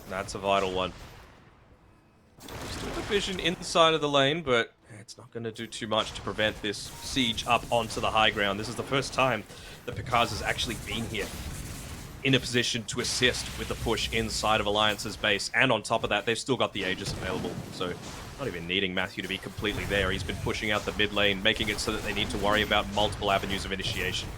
[SPEAKER 6] That's a vital one. Still the vision inside of the lane, but it's not going to do too much to prevent this siege up onto the high ground. This is the first time that Bakaz has actually been here in a position to assist with the push inside of Alliance's base, and on top of that, they've still got the Aegis available, so not even needing Matthew to be completely there. He's been pushing out the mid lane, making it so that they need to worry about multiple avenues of initiation.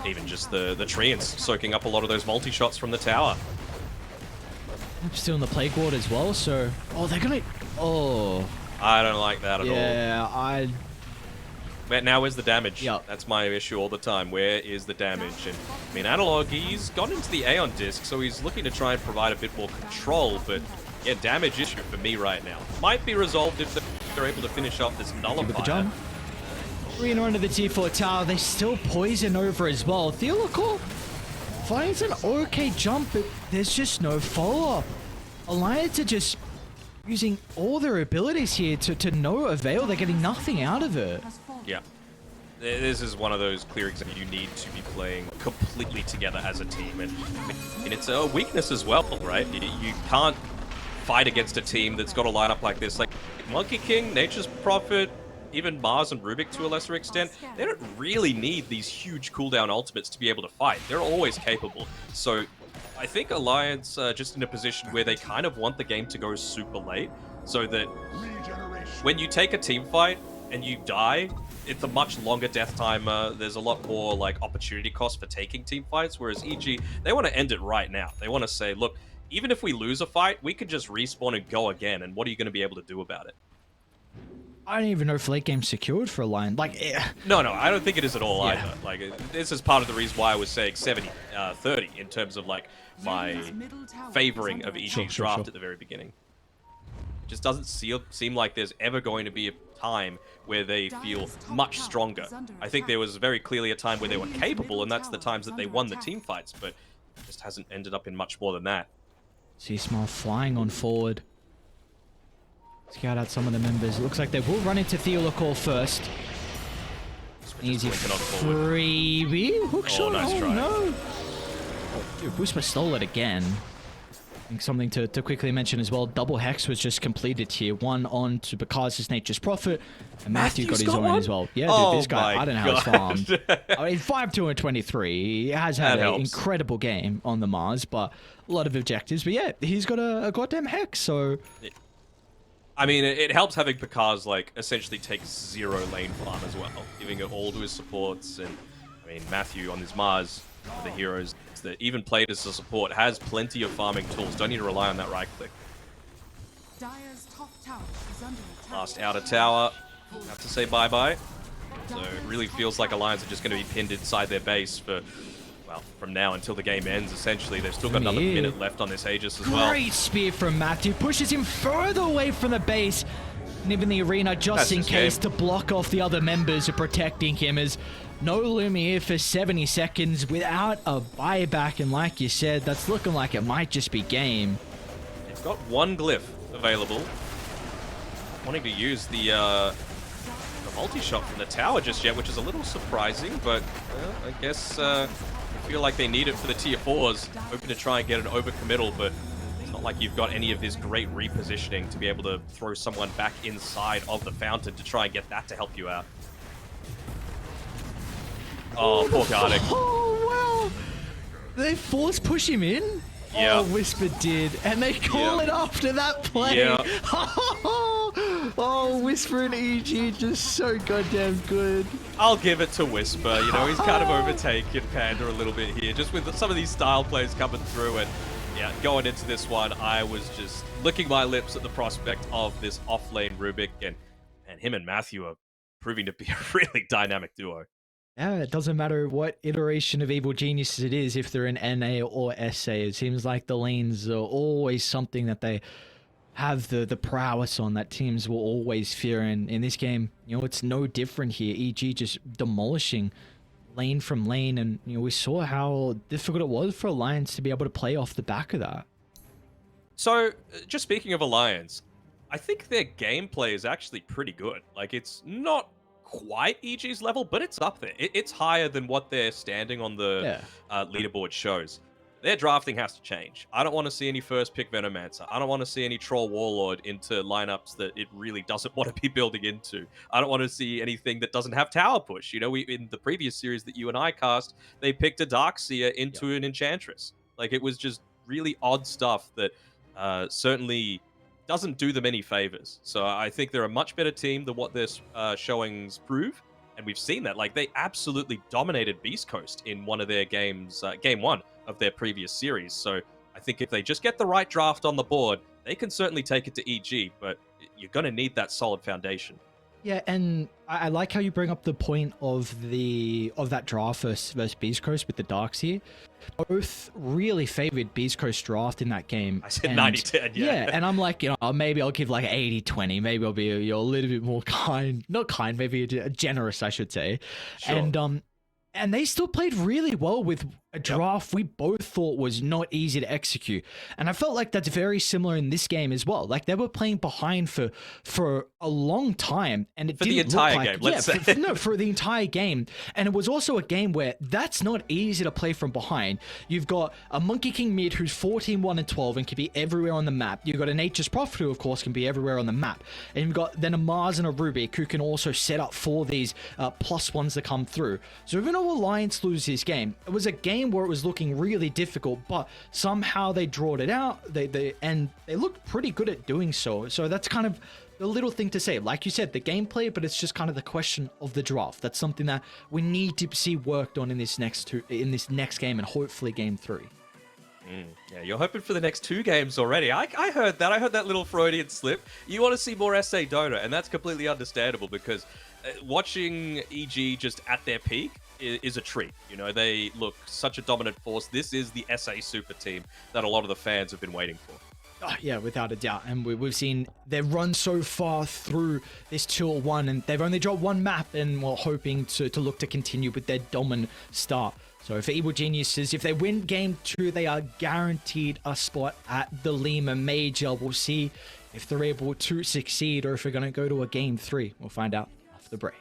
[SPEAKER 6] Even just the Treants soaking up a lot of those multi-shots from the tower.
[SPEAKER 5] Still in the Plague Ward as well, so... Oh, they're gonna... Oh.
[SPEAKER 6] I don't like that at all.
[SPEAKER 5] Yeah,
[SPEAKER 6] But now where's the damage?
[SPEAKER 5] Yep.
[SPEAKER 6] That's my issue all the time. Where is the damage? And I mean, Analog, he's gone into the Aeon disc, so he's looking to try and provide a bit more control, but yeah, damage issue for me right now. Might be resolved if they're able to finish off this nullifier.
[SPEAKER 5] With the jump. Arena under the T4 tower, they still poison over as well. Theolocal finds an okay jump, but there's just no follow-up. Alliance are just using all their abilities here to no avail. They're getting nothing out of it.
[SPEAKER 6] Yeah. This is one of those clear examples. You need to be playing completely together as a team, and it's a weakness as well, right? You can't fight against a team that's got a lineup like this. Like Monkey King, Nature's Prophet, even Mars and Rubik to a lesser extent, they don't really need these huge cooldown ultimates to be able to fight. They're always capable. So I think Alliance are just in a position where they kind of want the game to go super late, so that when you take a team fight and you die, it's a much longer death timer. There's a lot more like opportunity cost for taking team fights, whereas EG, they want to end it right now. They want to say, look, even if we lose a fight, we could just respawn and go again, and what are you going to be able to do about it?
[SPEAKER 5] I don't even know if late game's secured for Alliance. Like,
[SPEAKER 6] No, I don't think it is at all either. Like, this is part of the reason why I was saying 70-30 in terms of like my favoring of EG's draft at the very beginning. Just doesn't seem like there's ever going to be a time where they feel much stronger. I think there was very clearly a time where they were capable, and that's the times that they won the team fights, but it just hasn't ended up in much more than that.
[SPEAKER 5] See Smile flying on forward. Scout out some of the members. It looks like they will run into Theolocal first. Easy freebie. Hookshot.
[SPEAKER 6] Nice try.
[SPEAKER 5] No. Dude, Whisper stole it again. I think something to quickly mention as well. Double Hex was just completed here. One on to Bakaz's Nature's Prophet. And Matthew got his own as well. Yeah, dude, this guy, I don't know how he's farmed. I mean, 5-2-23. He has had an incredible game on the Mars, but a lot of objectives. But yeah, he's got a goddamn Hex, so...
[SPEAKER 6] I mean, it helps having Bakaz, like, essentially take 0 lane farm as well, giving it all to his supports, and, I mean, Matthew on his Mars, the heroes that even played as a support, has plenty of farming tools, don't need to rely on that right click. Last outer tower, have to say bye-bye. So it really feels like Alliance are just going to be pinned inside their base for... well, from now until the game ends, essentially. They've still got another minute left on this Aegis as well.
[SPEAKER 5] Great spear from Matthew. Pushes him further away from the base. And even the arena, just in case, to block off the other members of protecting him. As no Lumiere for 70 seconds without a buyback. And like you said, that's looking like it might just be game.
[SPEAKER 6] It's got one glyph available. Wanting to use the multi-shot from the tower just yet, which is a little surprising, but I guess... I feel like they need it for the tier 4s, hoping to try and get an overcommittal, but it's not like you've got any of this great repositioning to be able to throw someone back inside of the fountain to try and get that to help you out. Oh, poor Danog.
[SPEAKER 5] Oh, wow! They force push him in?
[SPEAKER 6] Yeah.
[SPEAKER 5] Oh, Whisper did, and they call it after that play.
[SPEAKER 6] Yeah.
[SPEAKER 5] Oh, Whisper and EG just so goddamn good.
[SPEAKER 6] I'll give it to Whisper. You know, he's kind of overtaken Panda a little bit here, just with some of these style plays coming through, and Yeah, going into this one, I was just licking my lips at the prospect of this off-lane Rubik, and him and Matthew are proving to be a really dynamic duo.
[SPEAKER 5] Yeah, it doesn't matter what iteration of Evil Geniuses it is, if they're in NA or SA. It seems like the lanes are always something that they have the prowess on, that teams will always fear. And in this game, you know, it's no different here. EG just demolishing lane from lane, and you know, we saw how difficult it was for Alliance to be able to play off the back of that.
[SPEAKER 6] So, just speaking of Alliance, I think their gameplay is actually pretty good. Like, it's not quite EG's level, but it's up there. It's higher than what they're standing on the leaderboard shows. Their drafting has to change. I don't want to see any first pick Venomancer. I don't want to see any Troll Warlord into lineups that it really doesn't want to be building into. I don't want to see anything that doesn't have tower push. You know, in the previous series that you and I cast, they picked a Darkseer into an Enchantress. Like, it was just really odd stuff that certainly doesn't do them any favors. So I think they're a much better team than what their showings prove. And we've seen that. Like, they absolutely dominated Beast Coast in one of their games, game one of their previous series. So I think if they just get the right draft on the board, they can certainly take it to EG, but you're going to need that solid foundation.
[SPEAKER 5] Yeah, and I like how you bring up the point of that draft versus Beast Coast with the Darkseer. Both really favored Beast Coast draft in that game.
[SPEAKER 6] I said 90-10,
[SPEAKER 5] yeah. And I'm like, you know, maybe I'll give like 80-20. Maybe I'll be a little bit more not kind, maybe generous, I should say.
[SPEAKER 6] Sure.
[SPEAKER 5] And they still played really well with a draft we both thought was not easy to execute. And I felt like that's very similar in this game as well. Like, they were playing behind for a long time, and it didn't
[SPEAKER 6] look like,
[SPEAKER 5] game,
[SPEAKER 6] let's say.
[SPEAKER 5] for the entire game. And it was also a game where that's not easy to play from behind. You've got a Monkey King mid who's 14-1-12 and can be everywhere on the map. You've got a Nature's Prophet who, of course, can be everywhere on the map. And you've got then a Mars and a Rubik who can also set up for these plus ones that come through. So even though Alliance lose this game, it was a game where it was looking really difficult, but somehow they drawed it out. They looked pretty good at doing so. So that's kind of the little thing to say. Like you said, the gameplay, but it's just kind of the question of the draft. That's something that we need to see worked on in this next game, and hopefully game 3.
[SPEAKER 6] Yeah, you're hoping for the next 2 games already. I heard that. I heard that little Freudian slip. You want to see more SA Dota, and that's completely understandable because watching EG just at their peak is a treat. You know, they look such a dominant force. This is the SA super team that a lot of the fans have been waiting for.
[SPEAKER 5] Oh, yeah, without a doubt. And we've seen they've run so far through this 2-1, and they've only dropped one map, and we're hoping to look to continue with their dominant start. So for Evil Geniuses, if they win game 2, they are guaranteed a spot at the Lima Major. We'll see if they're able to succeed or if they're going to go to a game 3. We'll find out after the break.